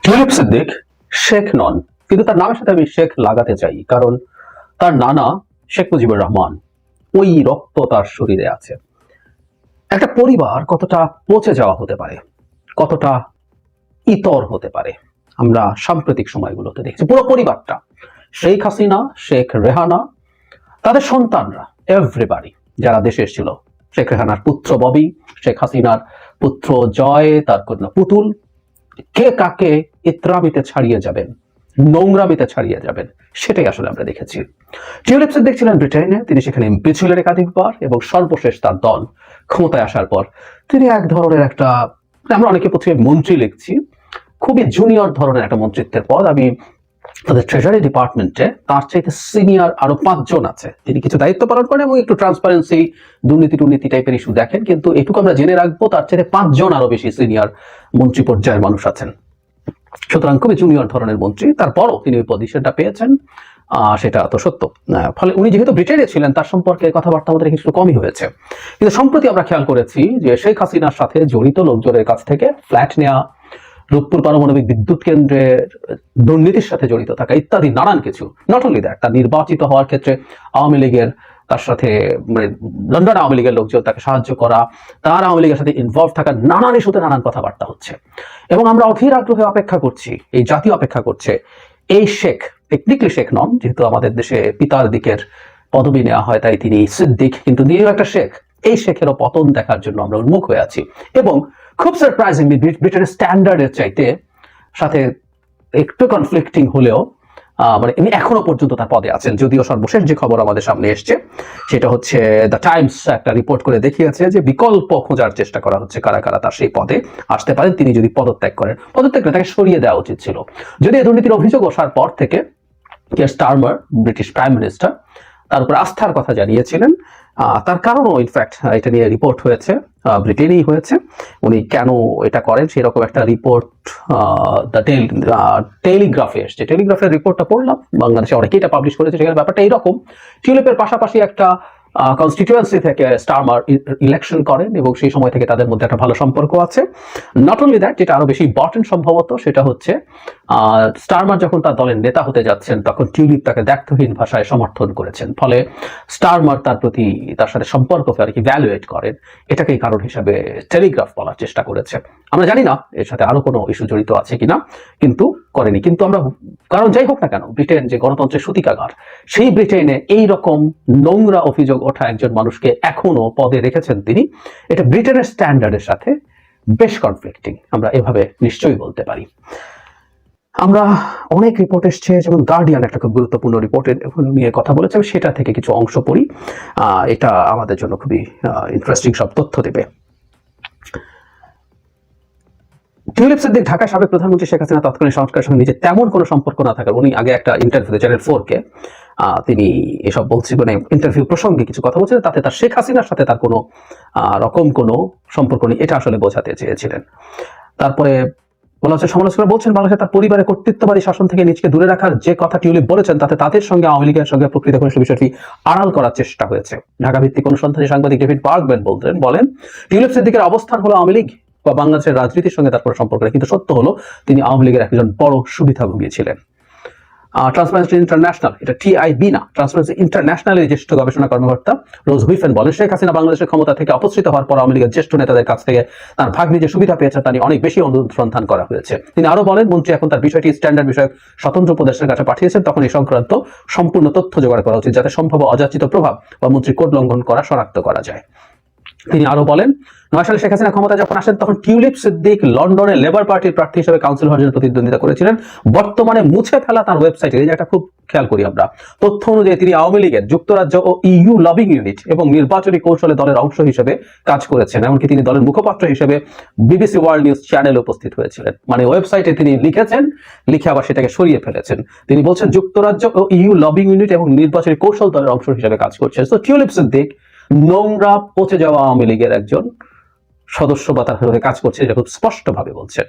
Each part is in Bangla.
টিউলিপ সিদ্দিক শেখ নন, কিন্তু তার নামের সাথে আমি শেখ লাগাতে চাই, কারণ তার নানা শেখ মুজিবুর রহমান, ওই রক্ত তার শরীরে আছে। একটা পরিবার কতটা পচে যাওয়া হতে পারে, কতটা ইতর হতে পারে, আমরা সাম্প্রতিক সময়গুলোতে দেখছি। পুরো পরিবারটা, শেখ হাসিনা, শেখ রেহানা, তাদের সন্তানরা, এভরিবাডি যারা দেশে এসেছিল, শেখ রেহানার পুত্র ববি, শেখ হাসিনার পুত্র জয়, তার কন্যা পুতুল, কে কাকে ইত্রামিতে ছাড়িয়ে যাবেন, নোংরামিতে ছাড়িয়ে যাবেন, সেটাই আসলে আমরা দেখেছি। টিউলিপ সিদ্দিক ছিলেন ব্রিটেনে, তিনি সেখানে এমপি ছিলেন একাধিকবার, এবং সর্বশেষ তার দল ক্ষমতায় আসার পর তিনি এক ধরনের একটা, আমরা অনেকে পত্রিকায় মন্ত্রী লিখছি, খুবই জুনিয়র ধরনের একটা মন্ত্রিত্বের পদ। আমি তাদের ট্রেজারি ডিপার্টমেন্টে তার চাইতে সিনিয়র আরো 5 জন আছে, তিনি কিছু দায়িত্ব পালন করেন এবং একটু ট্রান্সপারেন্সি, দুর্নীতি টাইপের ইস্যু দেখেন, কিন্তু এটুকু আমরা জেনে রাখবো তার চাইতে 5 জন আরো বেশি সিনিয়র মন্ত্রী পর্যায়ের মানুষ আছেন। সুতরাং খুবই জুনিয়র ধরনের মন্ত্রী, তারপরও তিনি ওই পজিশনটা পেয়েছেন, সেটা তো সত্য। ফলে উনি যেহেতু ব্রিটেনে ছিলেন, তার সম্পর্কে কথাবার্তা আমাদের কিছু কমই হয়েছে। কিন্তু সম্প্রতি আমরা খেয়াল করেছি যে শেখ হাসিনার সাথে জড়িত লোকজনের কাছ থেকে ফ্ল্যাট নেওয়া, রূপপুর পারমাণবিক বিদ্যুৎ কেন্দ্রের দুর্নীতির সাথে জড়িত থাকা ইত্যাদি নানান কিছু, নট অনলি দ্যাট, তার নির্বাচিত হওয়ার ক্ষেত্রে আওয়ামী লীগের তার সাথে, মানে লন্ডন আওয়ামী লীগের লোকজন তাকে সাহায্য করা, তার আওয়ামী লীগের সাথে ইনভলভ থাকা, নানান ইস্যুতে নানান কথাবার্তা হচ্ছে। এবং আমরা অধীর আগ্রহে অপেক্ষা করছি, এই জাতি অপেক্ষা করছে, এই শেখ, টেকনিক্যালি শেখ নন, যেহেতু আমাদের দেশে পিতার দিকের পদবি নেওয়া হয় তাই তিনি সিদ্দিক, কিন্তু নিয়েও একটা শেখ, এই শেখেরও পতন দেখার জন্য আমরা উন্মুখ হয়ে আছি। এবং খুব সারপ্রাইজিংলি ব্রিটেনের স্ট্যান্ডার্ডের চাইতে সাথে একটু কনফ্লিক্টিং হলেও মানে ইনি এখনো পর্যন্ত তার পদে আছেন, যদিও সর্বশেষ যে খবর আমাদের সামনে এসছে সেটা হচ্ছে দ্য টাইমস একটা রিপোর্ট করে দেখিয়েছে যে বিকল্প খোঁজার চেষ্টা করা হচ্ছে, কারা কারা তার সেই পদে আসতে পারেন তিনি যদি পদত্যাগ করেন। পদত্যাগ করে তাকে সরিয়ে দেওয়া উচিত ছিল। যদি এই দুর্নীতির অভিযোগ ওঠার পর থেকে Keir Starmer, British prime minister, তার উপর আস্থার কথা জানিয়েছিলেন। তার কারণও ইনফ্যাক্ট এটা নিয়ে রিপোর্ট হয়েছে, ব্রিটেনেই হয়েছে। উনি কেন এটা করেন সেরকম একটা রিপোর্ট দ্য টেলিগ্রাফে এসছে। টেলিগ্রাফের রিপোর্টটা পড়লাম, বাংলাদেশে অনেকেই এটা পাবলিশ করেছে। সেখানে ব্যাপারটা এইরকম, টিউলিপের পাশাপাশি একটা কনস্টিটিউয়েন্সি থেকে স্টারমার ইলেকশন করেন এবং সেই সময় থেকে তাদের মধ্যে একটা ভালো সম্পর্ক আছে। নট অনলি দ্যাট, যেটা আরো বেশি ইম্পর্টেন্ট সম্ভবত, সেটা হচ্ছে স্টারমার যখন তার দলের নেতা হতে যাচ্ছেন তখন টিউলিপ তাকে দ্ব্যর্থহীন ভাষায় সমর্থন করেছেন। ফলে স্টারমার তার প্রতি, তার সাথে সম্পর্ককে আর কি ভ্যালুয়েট করেন, এটাকেই কারণ হিসাবে টেলিগ্রাফ বলার চেষ্টা করেছে। আমরা জানি না এর সাথে আরো কোনো ইস্যু জড়িত আছে কিনা, কিন্তু করেনি। কিন্তু আমরা, কারণ যাই হোক না কেন, ব্রিটেন যে গণতন্ত্রের সূতিকাগার, সেই ব্রিটেনে এই রকম নোংরা অভিযোগ ওঠা একজন মানুষকে এখনো পদে রেখেছেন তিনি, এটা ব্রিটেনের স্ট্যান্ডার্ডের সাথে বেশ কনফ্লিক্টিং, আমরা এভাবে নিশ্চয়ই বলতে পারি। আমরা অনেক রিপোর্ট এসছে, যেমন গার্ডিয়ান একটা খুব গুরুত্বপূর্ণ রিপোর্টের নিয়ে কথা বলেছে, সেটা থেকে কিছু অংশ পড়ি, এটা আমাদের জন্য খুবই ইন্টারেস্টিং সব তথ্য দেবে। টিউলিপ সিদ্দিক ঢাকার সাবেক প্রধানমন্ত্রী শেখ হাসিনা তৎকালীন সংস্কারের সঙ্গে নিজের তেমন কোনো সম্পর্ক না থাকার, উনি আগে একটা ইন্টারভিউ চ্যানেল 4-কে তিনি এসব বলছি, মানে ইন্টারভিউ প্রসঙ্গে কিছু কথা বলছিলেন, তাতে তার শেখ হাসিনার সাথে তার কোনো রকম কোনো সম্পর্ক নেই, এটা আসলে বোঝাতে চেয়েছিলেন। তারপরে বলা হচ্ছে, সমালোচকরা বলছেন বাংলাদেশে তার পরিবারের কর্তৃত্ববাদী শাসন থেকে নিজেকে দূরে রাখার যে কথা টিউলিপ বলেছেন, তাতে তাদের সঙ্গে আওয়ামী লীগের সঙ্গে প্রকৃত ঘনিষ্ঠ বিষয়টি আড়াল করার চেষ্টা হয়েছে। ঢাকা ভিত্তিক অনুসন্ধানী সাংবাদিক ডেভিড বার্গম্যান বলেন, টিউলিপ সিদ্দিকের অবস্থান হলো আওয়ামী লীগ বা বাংলাদেশের রাজনীতির সঙ্গে তার কোনো সম্পর্ক নেই, কিন্তু সত্য হলো তিনি আওয়ামী লীগের একজন বড় সুবিধাভোগী ছিলেন। ট্রান্সপারেন্সি ইন্টারন্যাশনাল, এটা টিআইবি না, ট্রান্সপারেন্সি ইন্টারন্যাশনালের জ্যেষ্ঠ গবেষণা কর্মকর্তা রোজ হুইফেন বলেন, শেখ হাসিনা বাংলাদেশের ক্ষমতা থেকে অপসৃত হওয়ার পর আওয়ামী লীগের জ্যেষ্ঠ নেতাদের কাছ থেকে তার ভাগ্নি যে সুবিধা পেয়েছে তা নিয়ে অনেক বেশি অনুসন্ধান করা হয়েছে। তিনি আরো বলেন, মন্ত্রী এখন তার বিষয়টি স্ট্যান্ডার্ড বিষয়ক স্বতন্ত্র উপদেষ্টার কাছে পাঠিয়েছেন, তখন এই সংক্রান্ত সম্পূর্ণ তথ্য জোগাড় করা উচিত, যাতে সম্ভব অযাচিত প্রভাব বা মন্ত্রীর কোড লঙ্ঘন করা শনাক্ত করা যায়। তিনি আরো বলেন, 9 সালে শেখ হাসিনা ক্ষমতা যখন আসেন তখন টিউলিপ সিদ্দিক লন্ডনে লেবার পার্টির প্রার্থী হিসেবে কাউন্সিল হওয়ার জন্য প্রতিদ্বন্দ্বিতা করেছিলেন। বর্তমানে মুছে ফেলা তার ওয়েবসাইটে, এই যে একটা খুব খেয়াল করি আমরা, তথ্য অনুযায়ী তিনি আওয়ামী লীগের যুক্তরাজ্য ও ইইউ লবিং ইউনিট এবং নির্বাচনী কৌশলে দলের অংশ হিসেবে কাজ করেছেন। এমনকি তিনি দলের মুখপাত্র হিসেবে বিবিসি ওয়ার্ল্ড নিউজ চ্যানেলে উপস্থিত হয়েছিলেন। মানে ওয়েবসাইটে তিনি লিখেছেন, লিখে আবার সেটাকে সরিয়ে ফেলেছেন। তিনি বলছেন যুক্তরাজ্য ও ইইউ লবিং ইউনিট এবং নির্বাচনী কৌশল দলের অংশ হিসেবে কাজ করছেন। তো টিউলিপ সিদ্দিক নোংরা পচে যাওয়া আওয়ামী লীগের একজন সদস্য বা তার কাজ করছে, এটা খুব স্পষ্টভাবে বলছেন।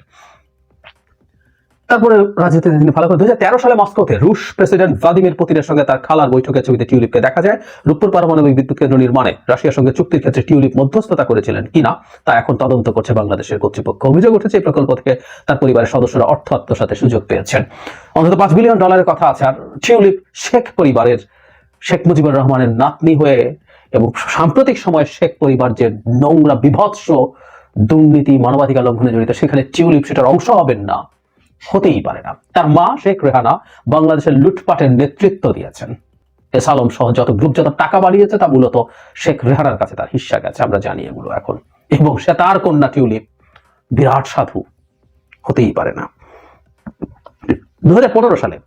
তারপরে রাজনীতিতে তিনি ভালো করে 2013 সালে মস্কোতে রুশ প্রেসিডেন্ট ভ্লাদিমির পুতিনের সঙ্গে তার খালার বৈঠকের ছবিতে টিউলিপকে দেখা যায়। রূপপুর পারমাণবিক বিদ্যুৎ কেন্দ্র নির্মাণে রাশিয়ার সঙ্গে চুক্তির ক্ষেত্রে টিউলিপ মধ্যস্থতা করেছিলেন কিনা তা এখন তদন্ত করছে বাংলাদেশের কর্তৃপক্ষ। অভিযোগ উঠেছে এই প্রকল্প থেকে তার পরিবারের সদস্যরা অর্থ আত্মসাতের সুযোগ পেয়েছেন। অন্তত $5 বিলিয়ন কথা আছে। আর টিউলিপ শেখ পরিবারের শেখ মুজিবুর রহমানের নাতনি হয়ে এবং সাম্প্রতিক সময়ে শেখ পরিবার যে নোংরা বিভৎস দুর্নীতি মানবাধিকার লঙ্ঘনে জড়িত, সেখানে টিউলিপ সেটার অংশ হবেন না, হতেই পারে না। তার মা শেখ রেহানা বাংলাদেশের লুটপাটের নেতৃত্ব দিয়েছেন। এস আলম সহ যত গ্রুপ যত টাকা বাড়িয়েছে তা মূলত শেখ রেহানার কাছে তার হিস্সা গেছে, আমরা জানি এগুলো এখন। এবং সে তার কন্যা টিউলিপ বিরাট সাধু, হতেই পারে না। 2015 সালে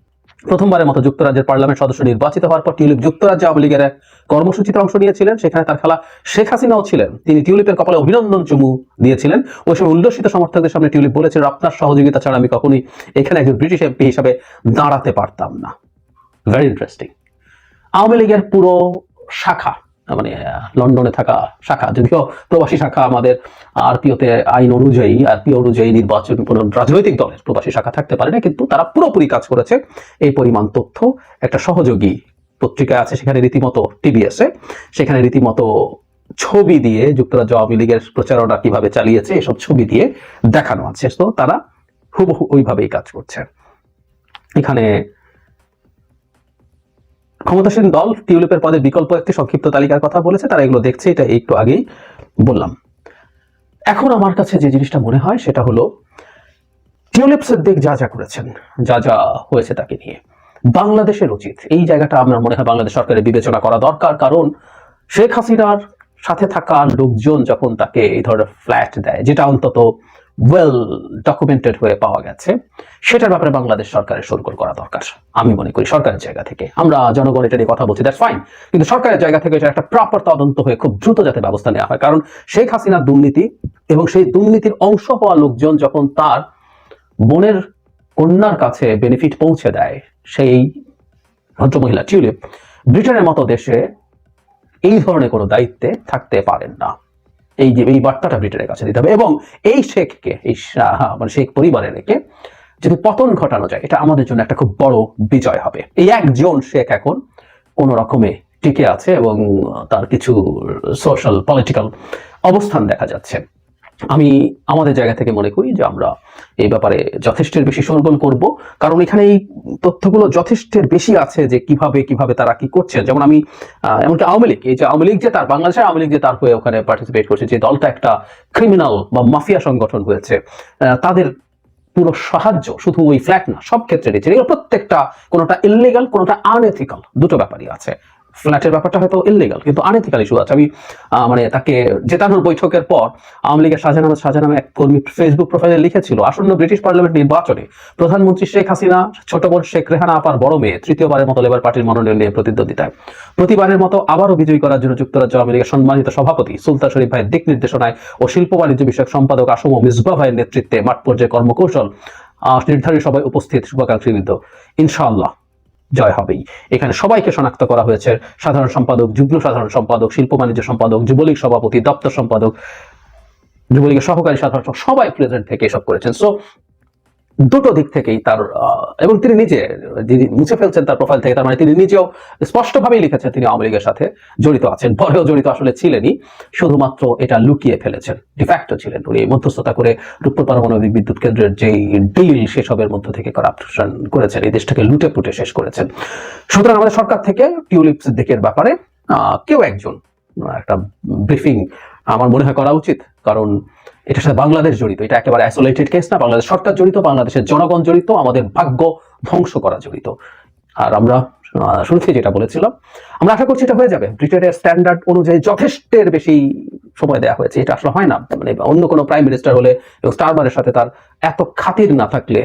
প্রথমবারের মতো যুক্তরাজ্যের পার্লামেন্ট সদস্য নির্বাচিত হওয়ার পর টিউলিপ যুক্তরাজ্য আওয়ামী লীগের এক কর্মসূচিতে অংশ নিয়েছিলেন। সেখানে তার খালা শেখ হাসিনাও ছিলেন। তিনি টিউলিপের কপালে অভিনন্দন চুমু দিয়েছিলেন। ওই সময় উল্লসিত সমর্থকদের সামনে টিউলিপ বলেছিলেন, আপনার সহযোগিতা ছাড়া আমি কখনোই এখানে একজন ব্রিটিশ এমপি হিসাবে দাঁড়াতে পারতাম না। Very interesting. আওয়ামী লীগের পুরো শাখা, মানে লন্ডনে থাকা শাখা, যদিও প্রবাসী শাখা আমাদের আরপিওতে আইন অনুযায়ী নির্বাচন কোন রাজনৈতিক দলের প্রবাসী শাখা থাকতে পারে না, কিন্তু তারা পুরোপুরি কাজ করেছে। এই পরিমাণ তথ্য একটা সহযোগী পত্রিকায় আছে, সেখানে রীতিমতো টিবিএসে, সেখানে রীতিমতো ছবি দিয়ে যুক্তরাজ্য আওয়ামী লীগের প্রচারণা কিভাবে চালিয়েছে এসব ছবি দিয়ে দেখানো আছে। তো তারা হুবহু ওইভাবেই কাজ করছে। এখানে ক্ষমতাসীন দল টিউলিপের পদে বিকল্প একটি সংক্ষিপ্ত তালিকার কথা বলেছে, তারা এগুলো দেখছে, এটা একটু আগেই বললাম। এখন আমার কাছে যে জিনিসটা মনে হয় সেটা হলো টিউলিপ সিদ্দিক যা যা করেছেন, যা যা হয়েছে তাকে নিয়ে বাংলাদেশের উচিত এই জায়গাটা আমার মনে হয় বাংলাদেশ সরকারের বিবেচনা করা দরকার। কারণ শেখ হাসিনার সাথে থাকা লোকজন যখন তাকে এই ধরনের ফ্ল্যাট দেয়, যেটা অন্তত ওয়েল ডকুমেন্টেড হয়ে পাওয়া গেছে, সেটার ব্যাপারে বাংলাদেশ সরকারের সরগোল করা দরকার। আমি মনে করি সরকারের জায়গা থেকে, আমরা জনগণ এটা নিয়ে কথা বলছি, দ্যাটস ফাইন, কিন্তু সরকারের জায়গা থেকে এটা একটা প্রপার তদন্ত হয়ে খুব দ্রুত যাতে ব্যবস্থা নেওয়া হয়। কারণ শেখ হাসিনার দুর্নীতি এবং সেই দুর্নীতির অংশ হওয়া লোকজন যখন তার বোনের কন্যার কাছে বেনিফিট পৌঁছে দেয়, সেই ভদ্রমহিলা টিউলিপ ব্রিটেনের মতো দেশে এই ধরনের কোনো দায়িত্বে থাকতে পারেন না। এই বার্তাটা ব্রিটেনের কাছে দিতে হবে এবং এই শেখকে, মানে শেখ পরিবারের রেখে যদি পতন ঘটানো যায়, এটা আমাদের জন্য একটা খুব বড় বিজয় হবে। এই একজন শেখ এখন কোন রকমে টিকে আছে এবং তার কিছু সোশ্যাল পলিটিক্যাল অবস্থান দেখা যাচ্ছে। আমি আমাদের জায়গা থেকে মনে করি যে আমরা এই ব্যাপারে যথেষ্টের বেশি সরগোল করব, কারণ এখানে এই তথ্যগুলো যথেষ্টের বেশি আছে যে কিভাবে তারা কি করছে। যেমন আমি এমনকি আওয়ামী লীগ, এই যে আওয়ামী লীগ যে তার বাংলাদেশের আওয়ামী লীগ যে তার হয়ে ওখানে পার্টিসিপেট করছে, যে দলটা একটা ক্রিমিনাল বা মাফিয়া সংগঠন হয়েছে, তাদের পুরো সাহায্য শুধু ওই ফ্ল্যাট না, সব ক্ষেত্রে দিচ্ছে। এগুলো প্রত্যেকটা কোনোটা ইললিগাল, কোনোটা আনএথিক্যাল, দুটো ব্যাপারই আছে। ফ্ল্যাটের ব্যাপারটা হয়তো ইললিগাল, কিন্তু আনএথিক্যাল ইস্যু আছে। আমি মানে তাকে জেতানোর বৈঠকের পর আওয়ামী লীগের শাহজাহান এক কর্মী ফেসবুক প্রোফাইলে লিখেছিল, আসন্ন ব্রিটিশ পার্লামেন্ট নির্বাচনে প্রধানমন্ত্রী শেখ হাসিনা ছোট বোন শেখ রেহানা আপার বড় মেয়ে তৃতীয়বারের মতো লেবার পার্টির মনোনয়ন নিয়ে প্রতিদ্বন্দ্বিতায় প্রতিবারের মতো আবারও বিজয়ী করার জন্য যুক্তরাজ্য আওয়ামী লীগের সম্মানিত সভাপতি সুলতান শরীফ ভাইয়ের দিক নির্দেশনায় ও শিল্প বাণিজ্য বিষয়ক সম্পাদক আসম মিসবাহ ভাইয়ের নেতৃত্বে মাঠ পর্যায়ে কর্মকৌশল নির্ধারিত সবাই উপস্থিত শুভাকাঙ্ক্ষীবৃন্দ, ইনশাআল্লাহ জয় হবেই। এখানে সবাইকে শনাক্ত করা হয়েছে, সাধারণ সম্পাদক, যুগ্ম সাধারণ সম্পাদক, শিল্প বাণিজ্য সম্পাদক, যুবলীগ সভাপতি, দপ্তর সম্পাদক, যুবলীগের সহকারী সাধারণ সম্পাদক, সবাই প্রেজেন্ট থেকে এসব করেছেন। সো দুটো দিক থেকেই তার, এবং তিনি নিজে মুছে ফেলছেন তার প্রোফাইল থেকে, তার মানে তিনি নিজেও স্পষ্টভাবেই লিখেছেন তিনি আওয়ামী লীগের সাথে জড়িত আছেন। পরেও জড়িত আসলে ছিলেনই, শুধুমাত্র এটা লুকিয়ে ফেলেছেন, ডিফ্যাক্টো ছিলেন উনি। মধ্যস্থতা করে রূপপুর পারমাণবিক বিদ্যুৎ কেন্দ্রের যেই ডিল সেসবের মধ্যে থেকে করাপশন করেছেন, এই দেশটাকে লুটে পুটে শেষ করেছেন। সুতরাং আমাদের সরকার থেকে টিউলিপ সিদ্দিকের ব্যাপারে কেউ একজন একটা ব্রিফিং আমার মনে হয় করা উচিত, কারণ এটার সাথে বাংলাদেশ জড়িত, এটা একেবারে আইসোলেটেড কেস না। বাংলাদেশ সরকার জড়িত, বাংলাদেশের জনগণ জড়িত, আমাদের ভাগ্য ধ্বংস করা জড়িত। আর আমরা শুরুতে যেটা বলেছিলাম, আমরা আশা করছি এটা হয়ে যাবে। ব্রিটেনের স্ট্যান্ডার্ড অনুযায়ী যথেষ্টের বেশি সময় দেওয়া হয়েছে, এটা আসলে হয় না। মানে অন্য কোনো প্রাইম মিনিস্টার হলে এবং স্টারমারের সাথে তার এত খাতির না থাকলে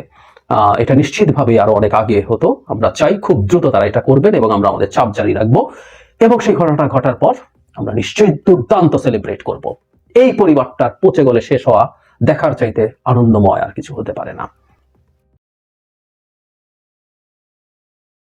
এটা নিশ্চিতভাবে আরো অনেক আগে হতো। আমরা চাই খুব দ্রুত তারা এটা করবেন এবং আমরা আমাদের চাপ জারি রাখবো এবং সেই ঘটনাটা ঘটার পর আমরা নিশ্চয়ই দুর্দান্ত সেলিব্রেট করব। এই পরিবারটার পচে গলে শেষ হওয়া দেখার চাইতে আনন্দময় আর কিছু হতে পারে না।